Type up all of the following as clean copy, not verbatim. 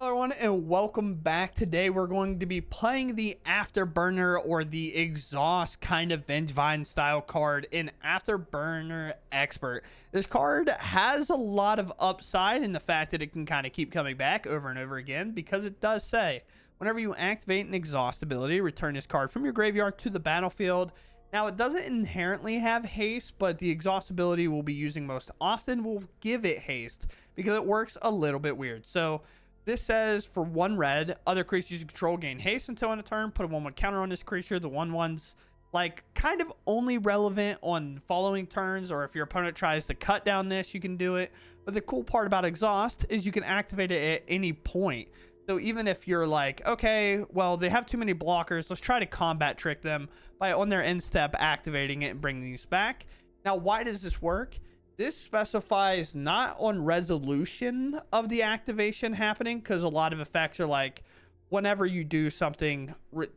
Hello everyone and welcome back. Today we're going to be playing the Afterburner or the Exhaust kind of Vengevine style card in Afterburner Expert. This card has a lot of upside in the fact that it can kind of keep coming back over and over again, because it does say whenever you activate an Exhaust ability, return this card from your graveyard to the battlefield. Now, it doesn't inherently have haste, but the Exhaust ability we'll be using most often will give it haste because it works a little bit weird. So this says for 1 red, other creatures you control gain haste until end of turn. Put a 1/1 counter on this creature. The 1/1's like kind of only relevant on following turns, or if your opponent tries to cut down this, you can do it. But the cool part about Exhaust is you can activate it at any point. So even if you're like, okay, well, they have too many blockers, let's try to combat trick them by on their end step activating it and bringing these back. Now, why does this work? This specifies not on resolution of the activation happening, because a lot of effects are like, whenever you do something,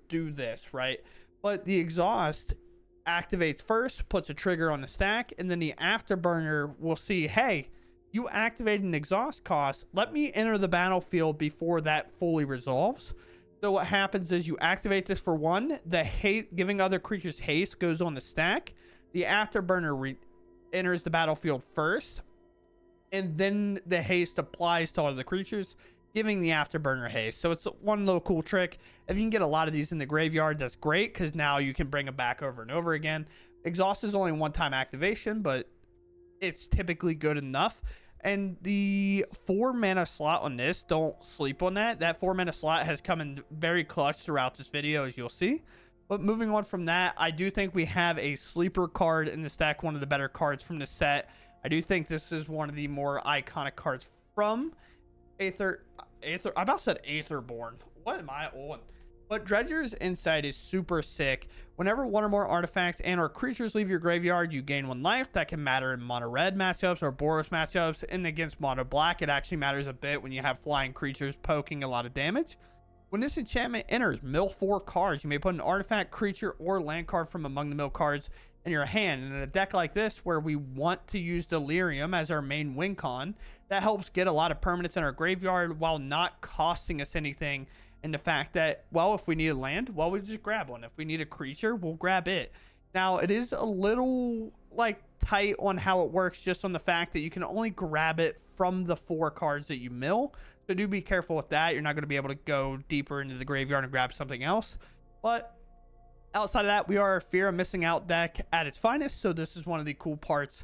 do this, right? But the Exhaust activates first, puts a trigger on the stack, and then the Afterburner will see, hey, you activated an Exhaust cost. Let me enter the battlefield before that fully resolves. So what happens is you activate this for 1. The hate, giving other creatures haste, goes on the stack. The Afterburner enters the battlefield first, and then the haste applies to all the creatures, giving the Afterburner haste. So it's one little cool trick. If you can get a lot of these in the graveyard, that's great, because now you can bring them back over and over again. Exhaust is only 1-time activation, but it's typically good enough. And the 4 mana slot on this, don't sleep on that. That 4 mana slot has come in very clutch throughout this video, as you'll see. But moving on from that, I do think we have a sleeper card in the stack, one of the better cards from the set. I do think this is one of the more iconic cards from I about said Aetherborn. What am I on? But Dredger's Insight is super sick. Whenever 1 or more artifacts and or creatures leave your graveyard, you gain 1 life. That can matter in mono red matchups or Boros matchups. And against mono black, it actually matters a bit when you have flying creatures poking a lot of damage. When this enchantment enters, mill 4 cards. You may put an artifact, creature, or land card from among the mill cards in your hand. And in a deck like this, where we want to use Delirium as our main win con, that helps get a lot of permanents in our graveyard while not costing us anything. And the fact that, well, if we need a land, well, we just grab one. If we need a creature, we'll grab it. Now, it is a little like tight on how it works, just on the fact that you can only grab it from the 4 cards that you mill. So do be careful with that. You're not going to be able to go deeper into the graveyard and grab something else. But outside of that, we are a Fear of Missing Out deck at its finest. So this is one of the cool parts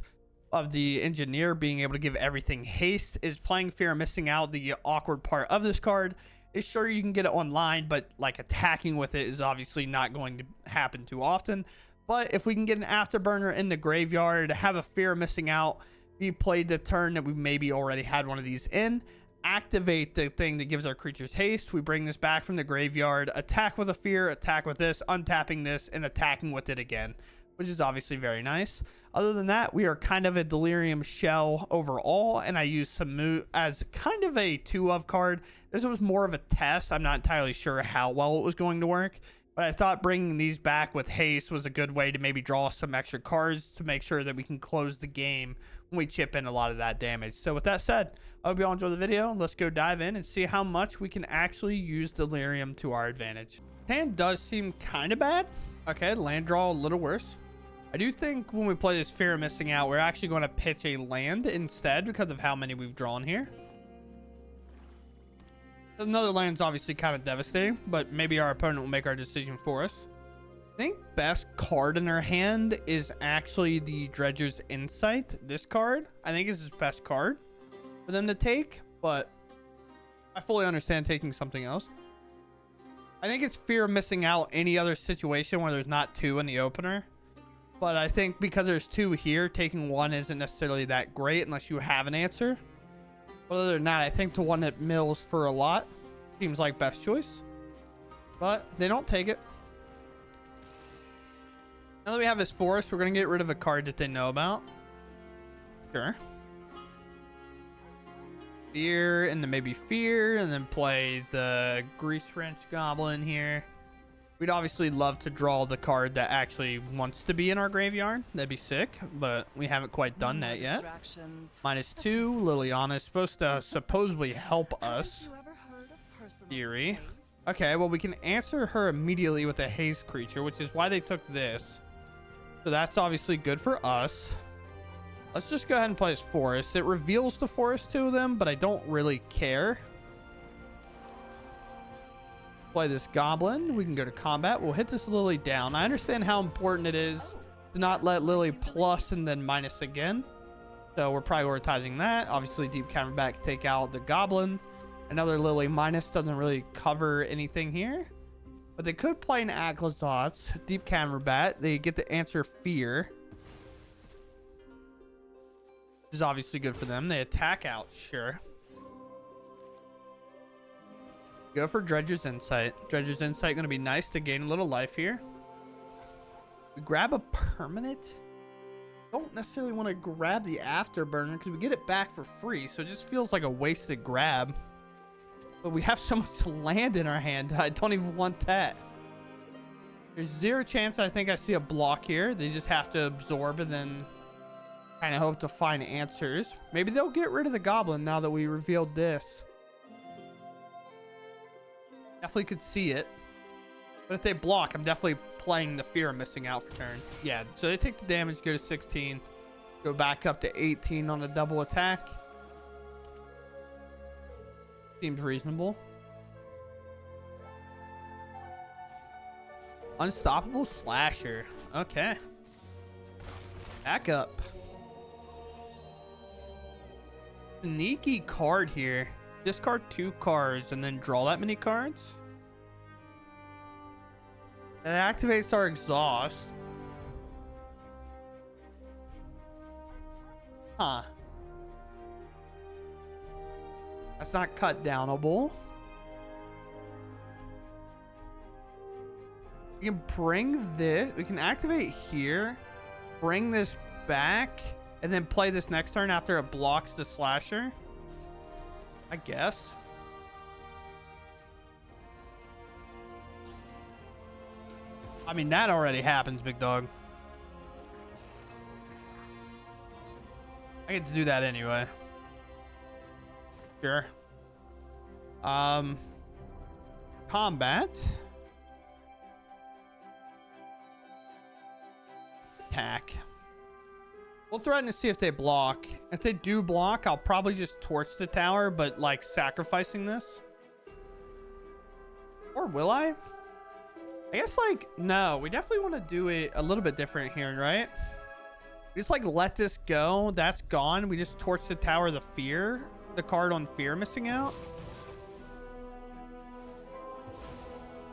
of the Engineer being able to give everything haste, is playing Fear of Missing Out. The awkward part of this card is, sure, you can get it online, but like attacking with it is obviously not going to happen too often. But if we can get an Afterburner in the graveyard, have a Fear of Missing Out be played the turn that we maybe already had one of these in, activate the thing that gives our creatures haste, we bring this back from the graveyard, attack with a Fear, attack with this, untapping this, and attacking with it again, which is obviously very nice. Other than that, we are kind of a Delirium shell overall, and I use Samut as kind of a 2-of card. This was more of a test. I'm not entirely sure how well it was going to work, but I thought bringing these back with haste was a good way to maybe draw some extra cards to make sure that we can close the game when we chip in a lot of that damage. So with that said, I hope you all enjoy the video. Let's go dive in and see how much we can actually use Delirium to our advantage. Hand does seem kind of bad. Okay, land draw a little worse. I do think when we play this Fear of Missing Out, we're actually going to pitch a land instead because of how many we've drawn here. Another land's obviously kind of devastating, but maybe our opponent will make our decision for us. I think best card in our hand is actually the Dredger's Insight. This card, I think, is his best card for them to take, but I fully understand taking something else. I think it's Fear of Missing Out any other situation where there's not 2 in the opener. But I think because there's 2 here, taking 1 isn't necessarily that great unless you have an answer. But other than that, I think the one that mills for a lot seems like best choice. But they don't take it. Now that we have this forest, we're going to get rid of a card that they know about. Sure. Fear, and then maybe Fear, and then play the Grease Wrench Goblin here. We'd obviously love to draw the card that actually wants to be in our graveyard. That'd be sick, but we haven't quite done that yet. -2, Liliana is supposed to supposedly help us. Theory. Okay, well, we can answer her immediately with a haze creature, which is why they took this. So that's obviously good for us. Let's just go ahead and play this forest. It reveals the forest to them, but I don't really care. Play this goblin. We can go to combat. We'll hit this Lily down. I understand how important it is to not let Lily plus and then minus again. So we're prioritizing that. Obviously, deep counterback, take out the goblin. Another Lily minus doesn't really cover anything here. But they could play an Atlazots. Deep counterbat. They get to answer fear. Which is obviously good for them. They attack out, sure. Go for Dredger's Insight. Dredger's Insight going to be nice to gain a little life here. We grab a permanent. Don't necessarily want to grab the Afterburner because we get it back for free. So it just feels like a wasted grab. But we have so much land in our hand. I don't even want that. There's zero chance I think I see a block here. They just have to absorb and then kind of hope to find answers. Maybe they'll get rid of the goblin now that we revealed this. Definitely could see it. But if they block, I'm definitely playing the fear of missing out for turn. Yeah, so they take the damage, go to 16. Go back up to 18 on a double attack. Seems reasonable. Unstoppable Slasher. Okay. Back up. Sneaky card here. Discard 2 cards and then draw that many cards. It activates our exhaust. Huh. That's not cut downable. We can bring this. We can activate here. Bring this back. And then play this next turn after it blocks the Slasher. I guess. I mean, that already happens, big dog. I get to do that anyway. Sure. Combat. Attack. We'll threaten to see if they block. If they do block, I'll probably just torch the tower, but like sacrificing this. Or will I? I guess like, no, we definitely want to do it a little bit different here, right? We just like let this go. That's gone. We just torch the tower, the fear. The card on fear missing out.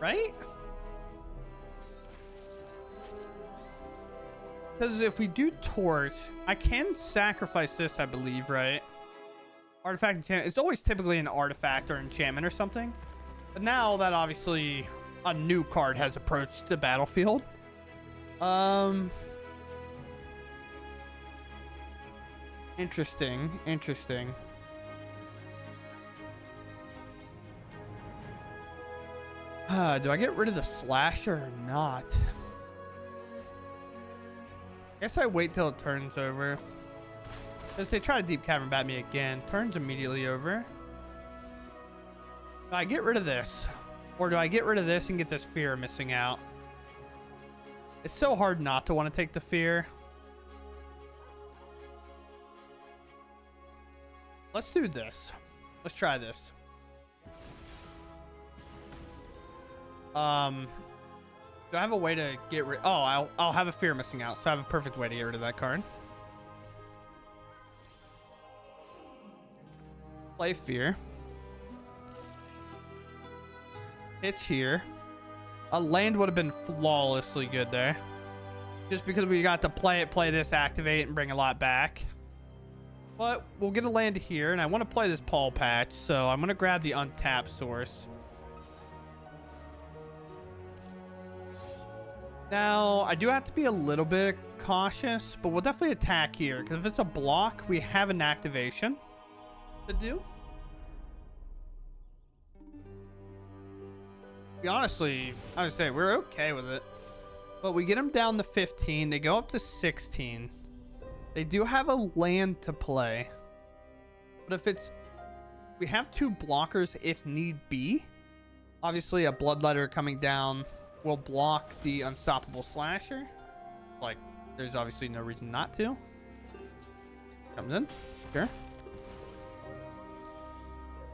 Right? Because if we do torch, I can sacrifice this, I believe, right? Artifact enchantment. It's always typically an artifact or enchantment or something. But now that obviously a new card has approached the battlefield. Interesting. Interesting. Do I get rid of the Slasher or not? Guess I wait till it turns over. Because they try to deep combat me again. Turns immediately over. Do I get rid of this? Or do I get rid of this and get this fear missing out? It's so hard not to want to take the fear. Let's do this. Let's try this. Do I have a way to get rid? Oh, I'll have a fear missing out, so I have a perfect way to get rid of that card. Play fear. It's here. A land would have been flawlessly good there. Just because we got to play this, activate, and bring a lot back. But we'll get a land here, and I want to play this Paul Patch, so I'm going to grab the untapped source. Now, I do have to be a little bit cautious, but we'll definitely attack here, because if it's a block, we have an activation to do. Honestly, I would say we're okay with it. But we get them down to 15. They go up to 16. They do have a land to play. But if it's We have 2 blockers if need be. Obviously, a Bloodletter coming down will block the Unstoppable Slasher. Like, there's obviously no reason not to. Comes in. Sure.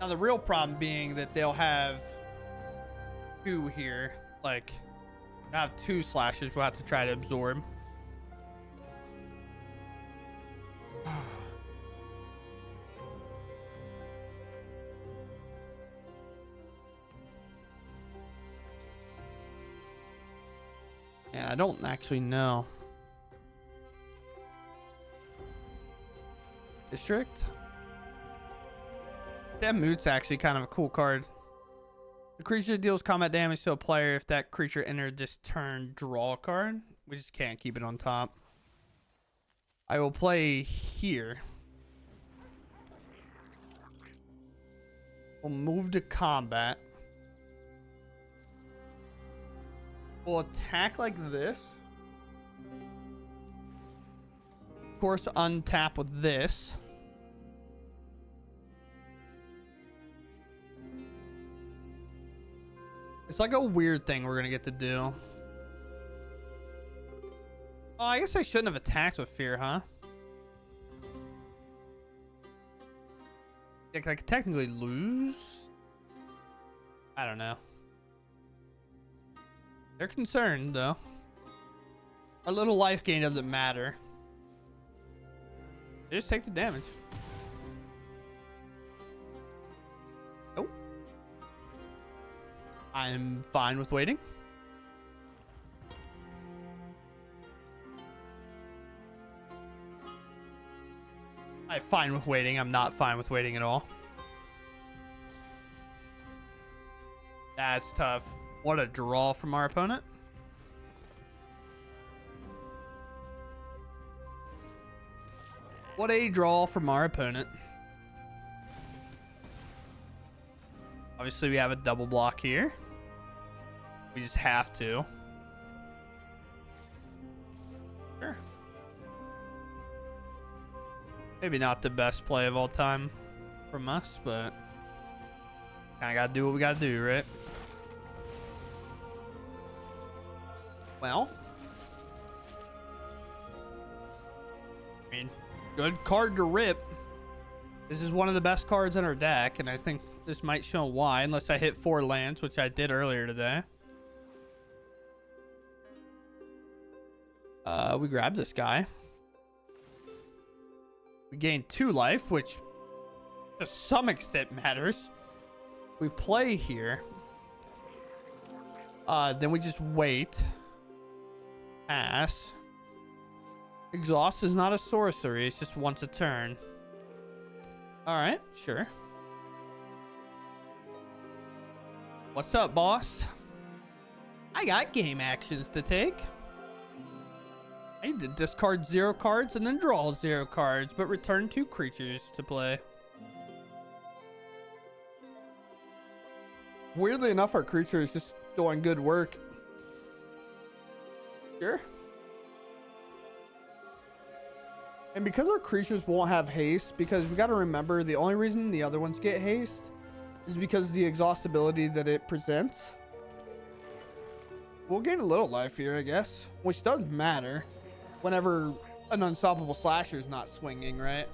Now, the real problem being that they'll have 2 here. Like, I have 2 Slashers we'll have to try to absorb. Yeah, I don't actually know. District. That Moot's actually kind of a cool card. The creature deals combat damage to a player. If that creature entered this turn, draw a card. We just can't keep it on top. I will play here. We'll move to combat. We'll attack like this. Of course, untap with this. It's like a weird thing we're going to get to do. Oh, I guess I shouldn't have attacked with fear, huh? Yeah, I could technically lose. I don't know. They're concerned, though. Our little life gain doesn't matter. They just take the damage. Oh. I'm fine with waiting. I'm fine with waiting. I'm not fine with waiting at all. That's tough. What a draw from our opponent. What a draw from our opponent. Obviously, we have a double block here. We just have to. Sure. Maybe not the best play of all time from us, but kind of got to do what we got to do, right? Well, I mean, good card to rip. This is one of the best cards in our deck, and I think this might show why, unless I hit 4 lands, which I did earlier today. We grab this guy. We gain 2 life, which to some extent matters. We play here. Then we just wait. Pass. Exhaust is not a sorcery. It's just once a turn. Alright, sure. What's up, boss? I got game actions to take. I need to discard 0 cards and then draw 0 cards, but return 2 creatures to play. Weirdly enough, our creature is just doing good work. Sure. And because our creatures won't have haste, because we got to remember the only reason the other ones get haste is because of the exhaustibility that it presents. We'll gain a little life here, I guess, which does matter whenever an Unstoppable Slasher is not swinging, right?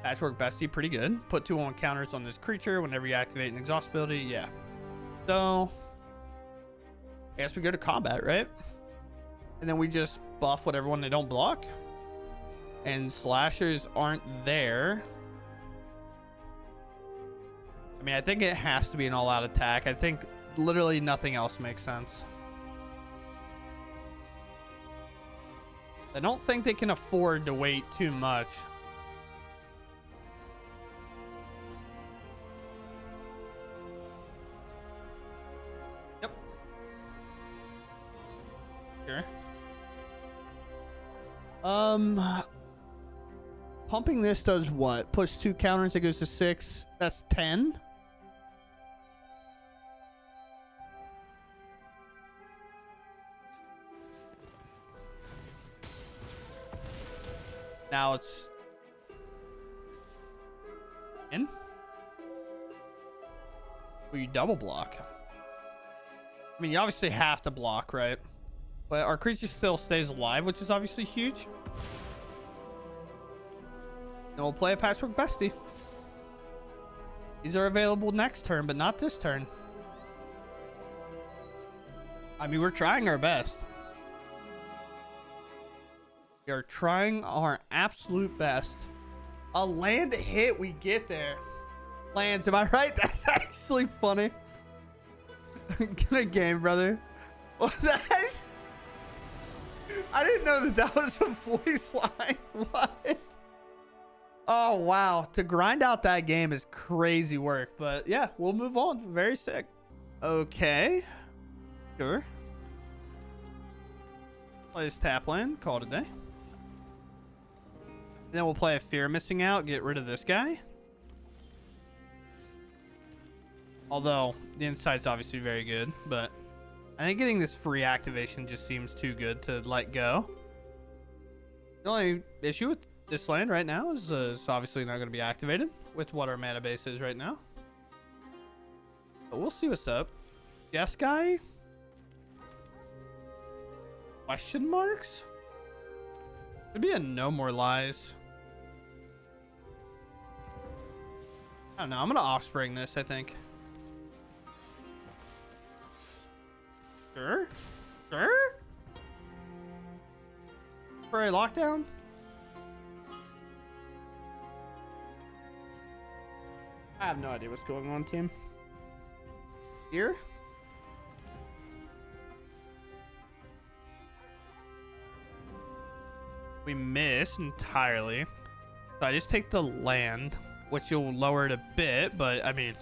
Patchwork Bestie, pretty good. Put 2/1 counters on this creature whenever you activate an exhaustibility. Yeah. So, I guess we go to combat, right? And then we just buff whatever one they don't block. And slashers aren't there. I mean, I think it has to be an all-out attack. I think literally nothing else makes sense. I don't think they can afford to wait too much. Yep. Sure. Pumping this does what? Push 2 counters, it goes to 6. That's 10. Now it's In? Will you double block? I mean, you obviously have to block, right? But our creature still stays alive, which is obviously huge. And we'll play a Patchwork Bestie. These are available next turn, but not this turn. I mean, we're trying our best. We are trying our absolute best. A land hit, we get there. Lands, am I right? That's actually funny. Good game, brother. Well, I didn't know that that was a voice line. What? Oh, wow. To grind out that game is crazy work. But yeah, we'll move on. Very sick. Okay. Sure. Play this tap land. Call it a day. Then we'll play a Fear Missing Out. Get rid of this guy. Although, the insight's obviously very good. But I think getting this free activation just seems too good to let go. The only issue with this land right now is it's obviously not going to be activated with what our mana base is right now. But we'll see what's up. Yes, guy? Question marks? Could be a No More Lies. I don't know. I'm going to Offspring this, I think. Sure? Sure? For a lockdown? I have no idea what's going on, team. Here? We miss entirely. So I just take the land, which will lower it a bit, but I mean,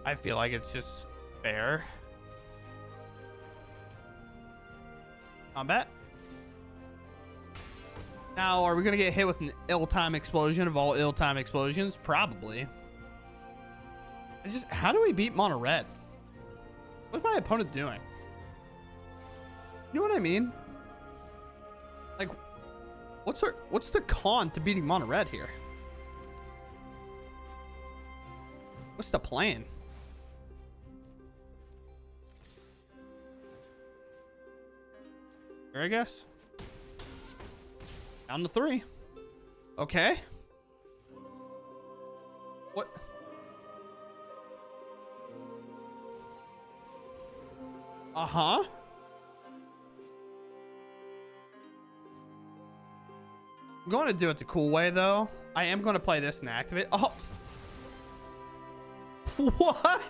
I feel like it's just fair. Combat. Now, are we going to get hit with an ill-time explosion of all ill-time explosions? Probably. How do we beat mono red? What's my opponent doing? You know what I mean? Like, what's the con to beating mono red here? What's the plan? Here, I guess. Down to 3. Okay. What? Uh-huh. I'm going to do it the cool way, though. I am going to play this and activate. Oh. What?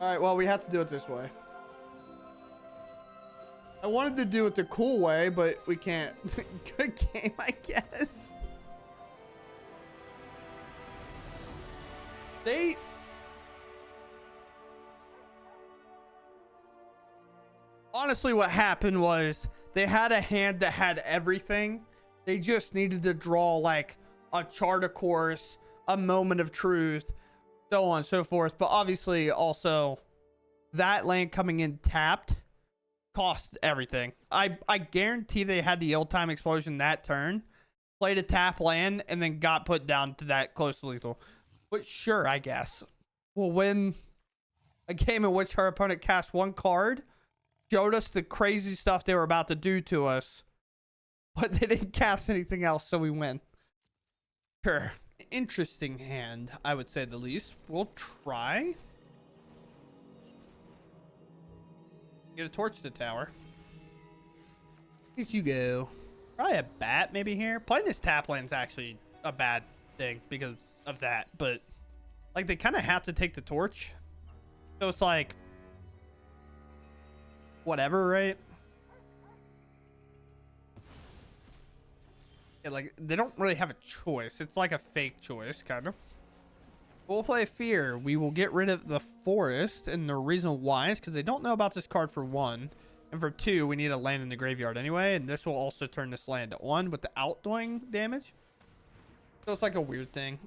All right, well, we have to do it this way. I wanted to do it the cool way, but we can't. Good game, I guess. Honestly, what happened was they had a hand that had everything. They just needed to draw like a chart of course, a moment of truth, so on and so forth. But obviously also that land coming in tapped cost everything. I guarantee they had the ill-time explosion that turn, played a tap land, and then got put down to that close to lethal. But sure, I guess we'll win a game in which our opponent cast one card, showed us the crazy stuff they were about to do to us, but they didn't cast anything else, so we win. Sure. Interesting hand, I would say the least. We'll try. Get a torch to the tower. Here you go. Probably a bat maybe here. Playing this tap land's actually a bad thing because of that, but like they kind of have to take the torch. So it's like whatever, right? Yeah, like they don't really have a choice. It's like a fake choice, kind of. We'll play Fear. We will get rid of the forest, and the reason why is because they don't know about this card for 1, and for 2, we need a land in the graveyard anyway, and this will also turn this land at 1 without doing damage. So it's like a weird thing.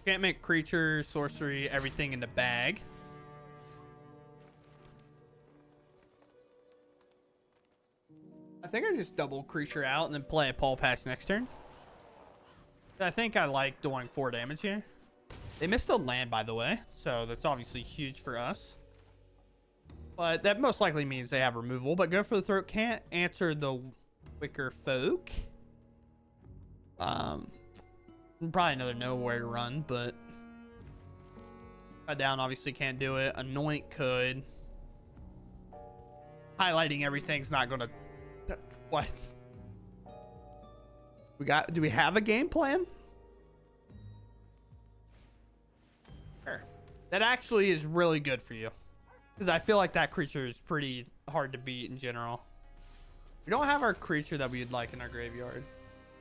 Can't make creature, sorcery, everything in the bag. I think I just double creature out and then play a Paul Patch next turn. I think I like doing 4 damage here. They missed a land, by the way, so that's obviously huge for us. But that most likely means they have removal. But Go for the Throat can't answer the Wicker Folk. Probably another nowhere to run, but Cut Down obviously can't do it. Anoint could. Highlighting everything's not gonna. What? Do we have a game plan? Sure. That actually is really good for you, because I feel like that creature is pretty hard to beat in general. We don't have our creature that we'd like in our graveyard.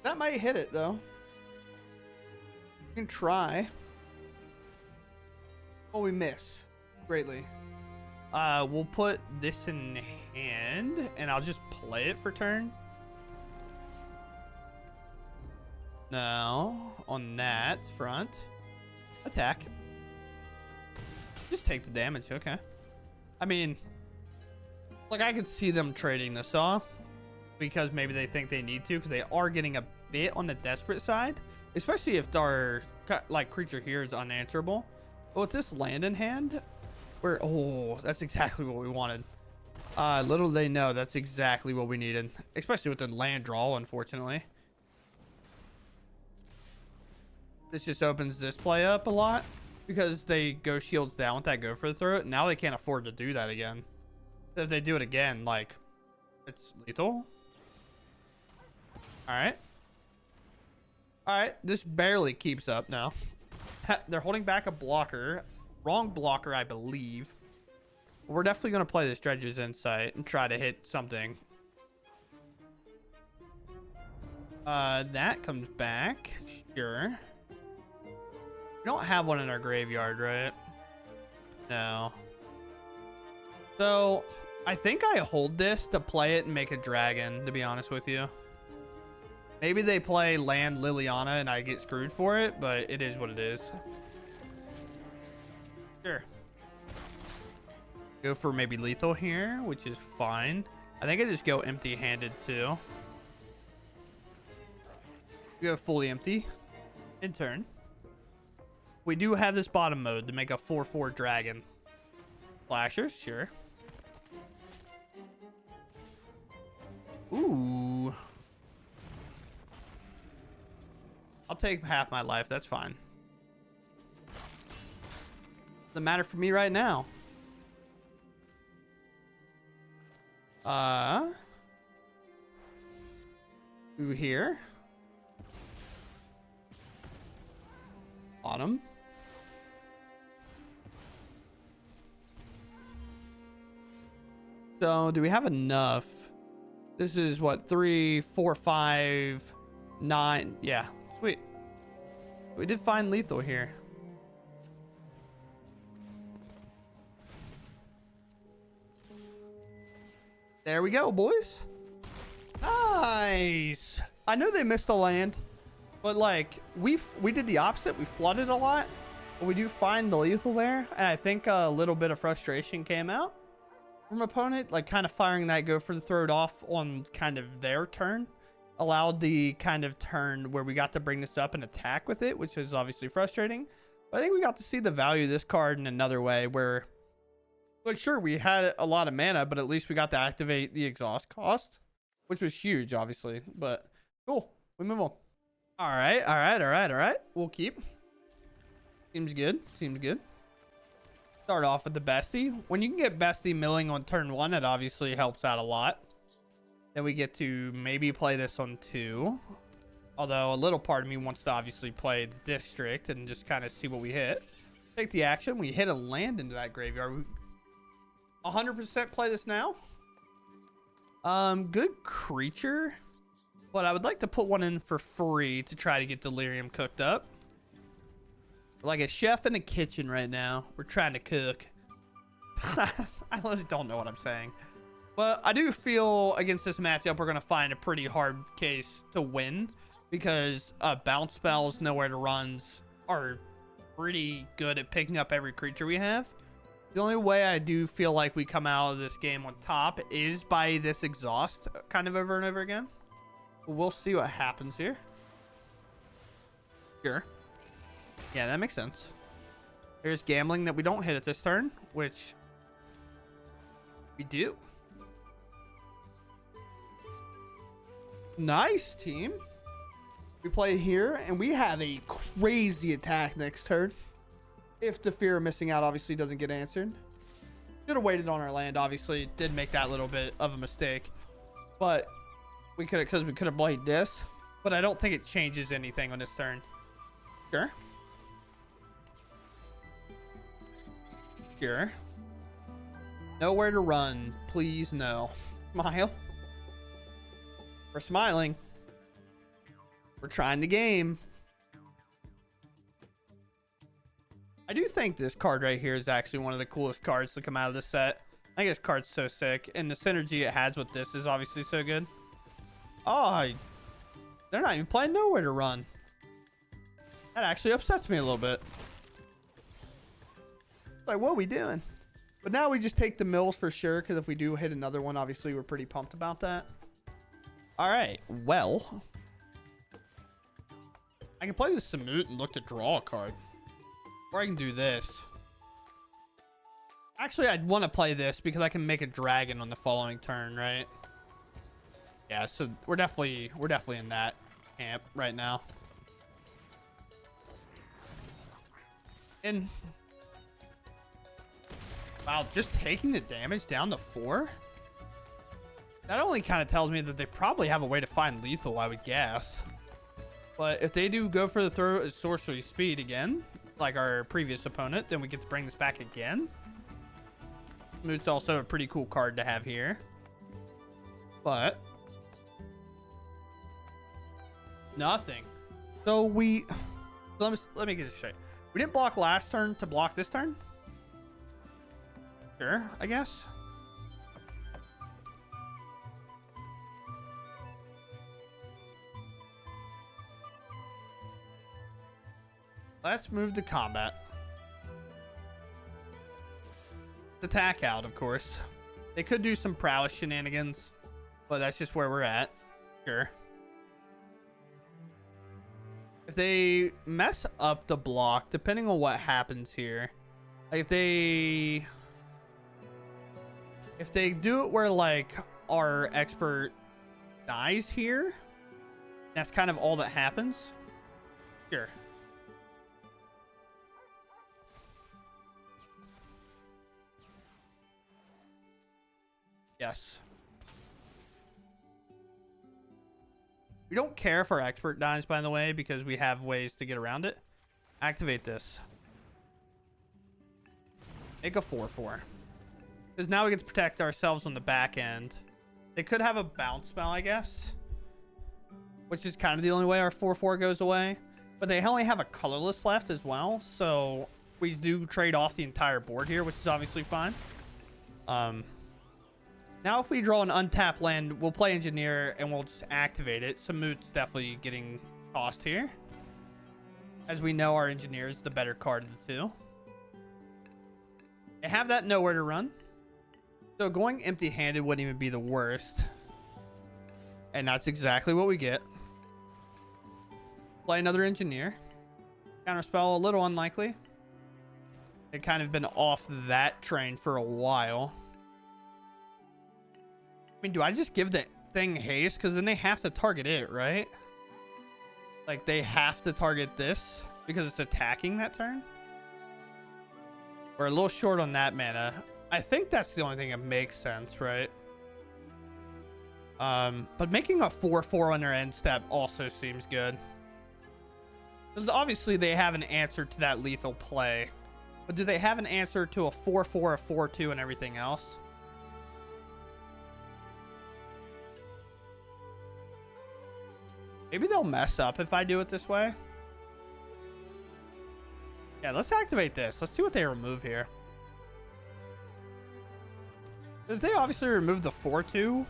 That might hit it though. We can try. Oh, we miss greatly. We'll put this in hand and I'll just play it for turn. Now on that front, attack. Just take the damage. Okay. I mean, like, I could see them trading this off because maybe they think they need to, because they are getting a bit on the desperate side, especially if our like creature here is unanswerable. But with this land in hand, we're, oh, that's exactly what we wanted. Little they know that's exactly what we needed, especially with the land draw, unfortunately. This just opens this play up a lot because they go shields down with that Go for the Throat. Now they can't afford to do that again. If they do it again, like, it's lethal. All right. All right. This barely keeps up now. They're holding back a blocker. Wrong blocker, I believe. We're definitely going to play this Dredge's Insight and try to hit something. That comes back. Sure. We don't have one in our graveyard, right? No. So, I think I hold this to play it and make a dragon, to be honest with you. Maybe they play land Liliana and I get screwed for it, but it is what it is. Sure. Go for maybe lethal here, which is fine. I think I just go empty-handed too. Go fully empty in turn. We do have this bottom mode to make a 4/4 dragon. Flashers, sure. Ooh. I'll take half my life. That's fine. Doesn't matter for me right now. Through here. Bottom. So, do we have enough? This is what, 3, 4, 5, 9. Yeah, sweet. We did find lethal here. There we go, boys. Nice. I know they missed a land, but like we did the opposite. We flooded a lot, but we do find the lethal there, and I think a little bit of frustration came out from opponent, like kind of firing that Go for the Throat off on kind of their turn, allowed the kind of turn where we got to bring this up and attack with it, which is obviously frustrating. But I think we got to see the value of this card in another way where, like, sure, we had a lot of mana, but at least we got to activate the exhaust cost, which was huge, obviously. But cool. We move on. All right. All right. All right. All right. We'll keep. Seems good. Seems good. Start off with the Bestie. When you can get Bestie milling on turn 1, it obviously helps out a lot. Then we get to maybe play this on 2. Although a little part of me wants to obviously play the District and just kind of see what we hit. Take the action. We hit a land into that graveyard. We 100% play this now. Good creature. But I would like to put one in for free to try to get Delirium cooked up. We're like a chef in a kitchen right now. We're trying to cook. I literally don't know what I'm saying. But I do feel against this matchup, we're going to find a pretty hard case to win. Because bounce spells, nowhere to runs are pretty good at picking up every creature we have. The only way I do feel like we come out of this game on top is by this exhaust kind of over and over again. We'll see what happens here. Sure. Yeah, that makes sense. Here's gambling that we don't hit at this turn, which we do. Nice, team. We play here, and we have a crazy attack next turn. If the fear of missing out obviously doesn't get answered. Should have waited on our land, obviously. Did make that little bit of a mistake. But we could have, because we could have played this. But I don't think it changes anything on this turn. Sure. Sure. Nowhere to run. Please, no. Smile. We're smiling. We're trying the game. I do think this card right here is actually one of the coolest cards to come out of this set. I think this card's so sick. And the synergy it has with this is obviously so good. Oh, they're not even playing Nowhere to Run. That actually upsets me a little bit. Like, what are we doing? But now we just take the mills for sure, because if we do hit another one, obviously we're pretty pumped about that. All right, well, I can play the Samut and look to draw a card. Or I can do this. Actually, I'd want to play this because I can make a dragon on the following turn, right? Yeah, so we're definitely in that camp right now. And wow, just taking the damage down to 4? That only kind of tells me that they probably have a way to find lethal, I would guess. But if they do go for the throw at sorcery speed again, like our previous opponent, then we get to bring this back again. It's also a pretty cool card to have here. But nothing. So let me get this straight. We didn't block last turn to block this turn? Sure, I guess. Let's move to combat. Attack out, of course. They could do some prowess shenanigans, but that's just where we're at. Sure. If they mess up the block, depending on what happens here, like if they do it where like our expert dies here, that's kind of all that happens. Sure. Yes. We don't care if our expert dies, by the way, because we have ways to get around it. Activate this. Make a 4/4. Because now we get to protect ourselves on the back end. They could have a bounce spell, I guess. Which is kind of the only way our 4/4 goes away. But they only have a colorless left as well. So we do trade off the entire board here, which is obviously fine. Now if we draw an untapped land, we'll play Engineer and we'll just activate it. Samut's definitely getting tossed here. As we know, our Engineer is the better card of the two. They have that Nowhere to Run. So going empty-handed wouldn't even be the worst. And that's exactly what we get. Play another Engineer. Counterspell, a little unlikely. They've kind of been off that train for a while. I mean, do I just give the thing haste? Because then they have to target it, right? Like, they have to target this because it's attacking that turn. We're a little short on that mana. I think that's the only thing that makes sense, right? But making a 4/4 on their end step also seems good. Obviously, they have an answer to that lethal play. But do they have an answer to a 4/4, a 4/2, and everything else? Maybe they'll mess up if I do it this way. Yeah, let's activate this. Let's see what they remove here. If they obviously remove the 4/2,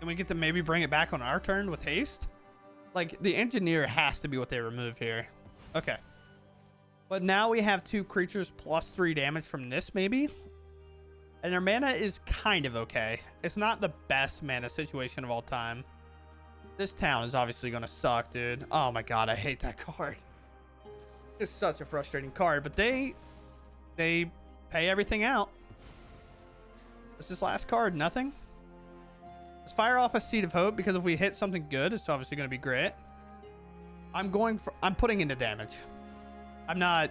then we get to maybe bring it back on our turn with haste. Like, the Engineer has to be what they remove here. Okay. But now we have 2 creatures plus 3 damage from this, maybe? And their mana is kind of okay. It's not the best mana situation of all time. This town is obviously going to suck, dude. Oh my god, I hate that card. It's such a frustrating card, but they pay everything out. What's this last card? Nothing? Let's fire off a Seed of Hope, because if we hit something good, it's obviously going to be great. I'm putting into damage. I'm not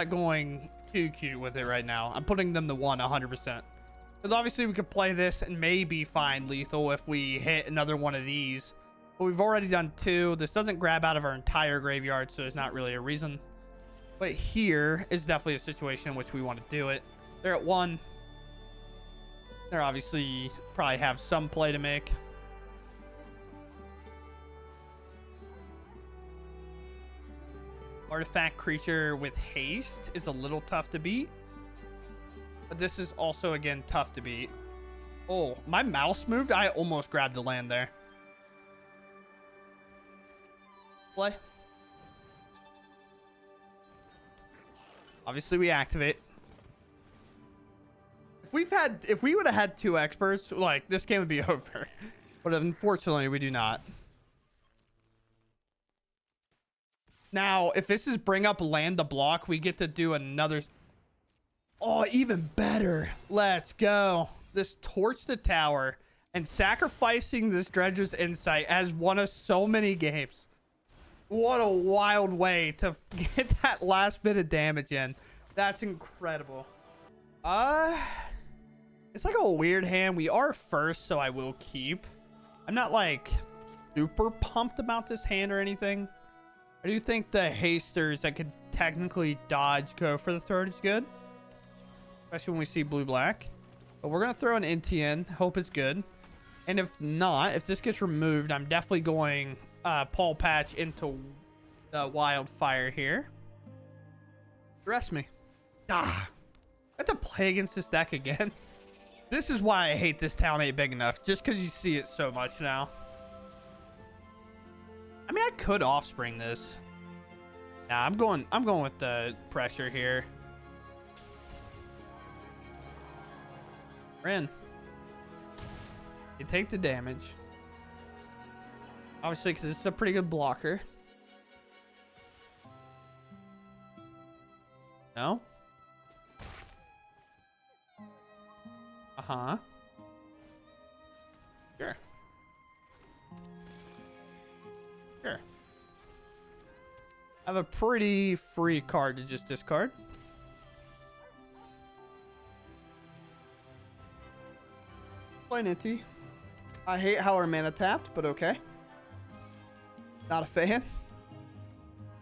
going too cute with it right now. I'm putting them to 100%. Because obviously we could play this and maybe find lethal if we hit another one of these. But we've already done 2. This doesn't grab out of our entire graveyard, so there's not really a reason. But here is definitely a situation in which we want to do it. They're at 1. They're obviously probably have some play to make. Artifact creature with haste is a little tough to beat. But this is also, again, tough to beat. Oh, my mouse moved. I almost grabbed the land there. Play. Obviously, we activate. If we would have had 2 experts, like, this game would be over. But unfortunately, we do not. Now, if this is bring up land to block, we get to do another. Oh, even better. Let's go. This torch the tower and sacrificing this Dredger's Insight has won us so many games. What a wild way to get that last bit of damage in. That's incredible. It's like a weird hand. We are first, so I will keep. I'm not like super pumped about this hand or anything. I do think the hasters that could technically dodge go for the throat is good. Especially when we see blue-black. But we're going to throw an NT in. Hope it's good. And if not, if this gets removed, I'm definitely going Paul Patch into the wildfire here. Rest me. I have to play against this deck again. This is why I hate this town ain't big enough. Just because you see it so much now. I mean, I could offspring this. Nah, I'm going with the pressure here. We're in. You take the damage. Obviously, because it's a pretty good blocker. No? Uh-huh. Sure. Sure. I have a pretty free card to just discard. Play Ninty. I hate how our mana tapped, but okay. Not a fan.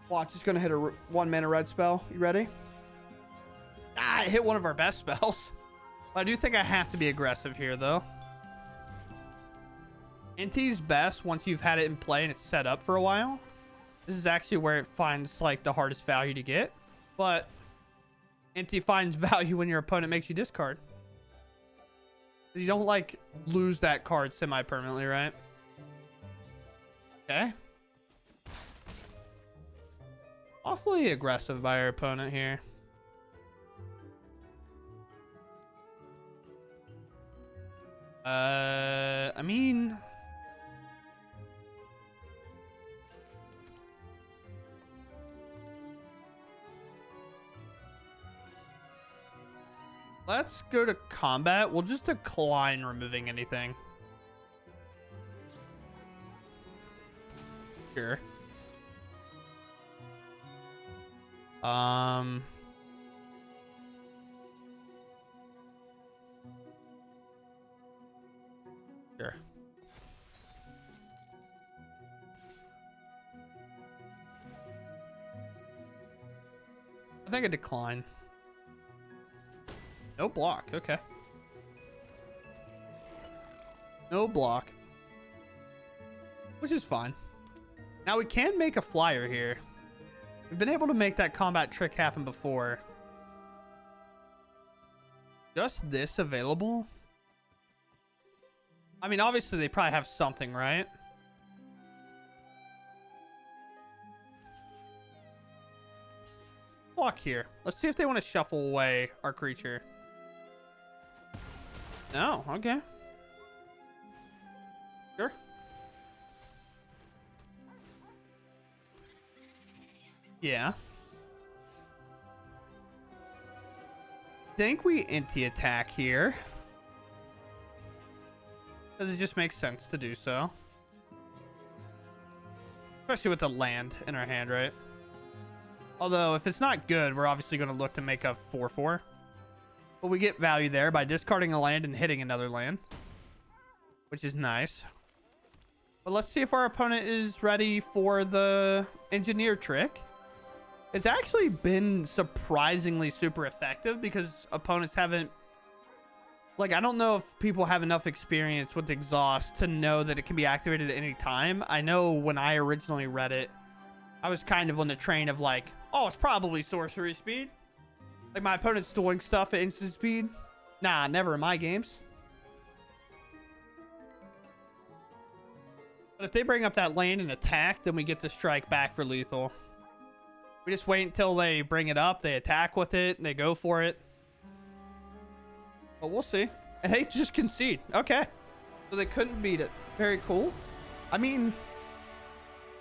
Watch, it's gonna hit a 1 mana red spell. You ready? Ah, it hit one of our best spells. But I do think I have to be aggressive here, though. NT's best once you've had it in play and it's set up for a while. This is actually where it finds, like, the hardest value to get. But NT finds value when your opponent makes you discard. You don't, like, lose that card semi-permanently, right? Okay. Awfully aggressive by our opponent here. I mean... let's go to combat. We'll just decline removing anything. Sure. Sure. I think I decline. No block. Okay. No block. Which is fine. Now we can make a flyer here. We've been able to make that combat trick happen before. Just this available? I mean, obviously they probably have something, right? Walk here. Let's see if they want to shuffle away our creature. No, okay. Sure. Yeah. Think we inti attack here. Because it just makes sense to do so. Especially with the land in our hand, right? Although, if it's not good, we're obviously going to look to make a 4/4. But we get value there by discarding a land and hitting another land. Which is nice. But let's see if our opponent is ready for the engineer trick. It's actually been surprisingly super effective because opponents haven't... Like, I don't know if people have enough experience with exhaust to know that it can be activated at any time. I know when I originally read it, I was kind of on the train of like, oh, it's probably sorcery speed. Like, my opponent's doing stuff at instant speed. Nah, never in my games. But if they bring up that land and attack, then we get to strike back for lethal. We just wait until they bring it up, they attack with it, and they go for it. But we'll see. And they just concede. Okay. So they couldn't beat it. Very cool. I mean,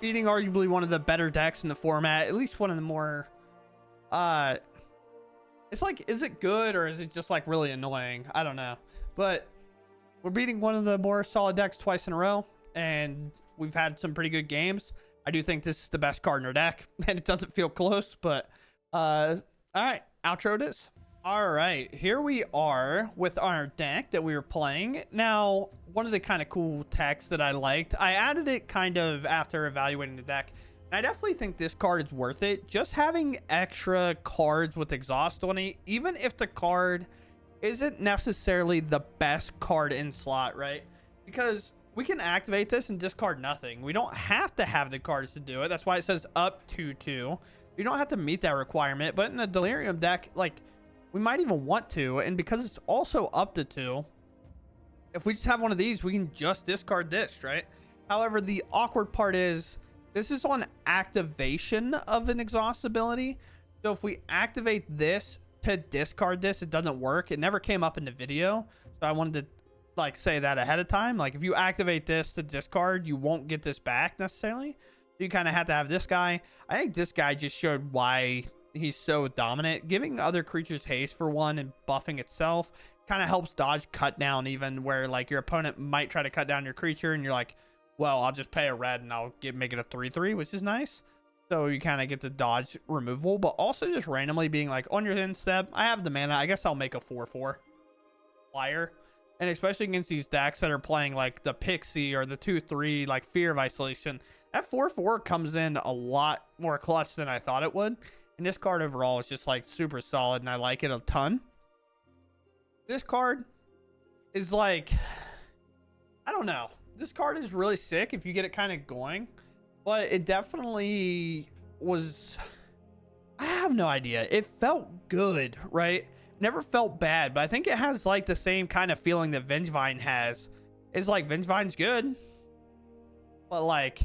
beating arguably one of the better decks in the format, at least one of the more... It's like, is it good or is it just like really annoying? I don't know. But we're beating one of the more solid decks twice in a row. And we've had some pretty good games. I do think this is the best card in our deck. And it doesn't feel close. But, all right. Outro it is. All right, here we are with our deck that we were playing. Now, one of the kind of cool techs that I liked, I added it kind of after evaluating the deck. And I definitely think this card is worth it. Just having extra cards with exhaust on it, even if the card isn't necessarily the best card in slot, right? Because we can activate this and discard nothing. We don't have to have the cards to do it. That's why it says up to 2. You don't have to meet that requirement. But in a Delirium deck, like... we might even want to, and because it's also up to 2, if we just have one of these, we can just discard this, right? However, the awkward part is this is on activation of an exhaust ability. So if we activate this to discard this, it doesn't work. It never came up in the video, so I wanted to like say that ahead of time. Like if you activate this to discard, you won't get this back necessarily. So you kind of have to have this guy. I think this guy just showed why he's so dominant. Giving other creatures haste for one and buffing itself kind of helps dodge cut down, even where like your opponent might try to cut down your creature and you're like, well, I'll just pay a red and I'll make it a 3/3, which is nice. So you kind of get to dodge removal, but also just randomly being like, on your end step, I have the mana, I guess I'll make a 4/4 flyer. And especially against these decks that are playing like the Pixie or the 2/3, like Fear of Isolation, that 4/4 comes in a lot more clutch than I thought it would. And this card overall is just like super solid and I like it a ton. This card is like, I don't know. This card is really sick if you get it kind of going. But it definitely was, I have no idea. It felt good, right? Never felt bad, but I think it has like the same kind of feeling that Vengevine has. It's like Vengevine's good, but like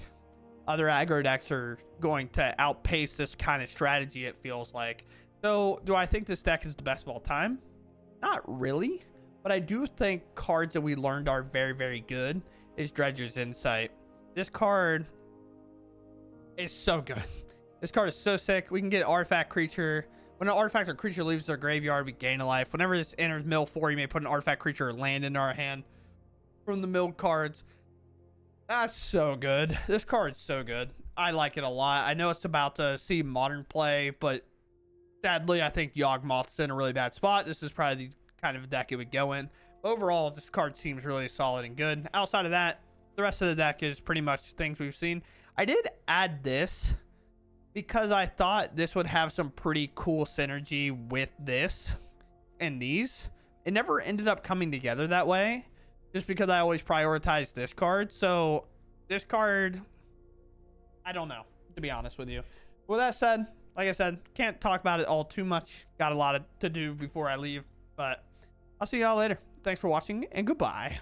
other aggro decks are going to outpace this kind of strategy, it feels like. So do I think this deck is the best of all time? Not really, but I do think cards that we learned are very, very good is Dredger's Insight. This card is so good. This card is so sick. We can get artifact creature. When an artifact or creature leaves their graveyard, we gain a life. Whenever this enters mill 4, you may put an artifact creature or land into our hand from the milled cards. That's so good. This card's so good. I like it a lot. I know it's about to see modern play, but sadly, I think Yawgmoth's in a really bad spot. This is probably the kind of deck it would go in. Overall, this card seems really solid and good. Outside of that, the rest of the deck is pretty much things we've seen. I did add this because I thought this would have some pretty cool synergy with this and these. It never ended up coming together that way, just because I always prioritize this card. So this card, I don't know, to be honest with you. With that said, like I said, can't talk about it all too much. Got a lot to do before I leave, but I'll see y'all later. Thanks for watching and goodbye.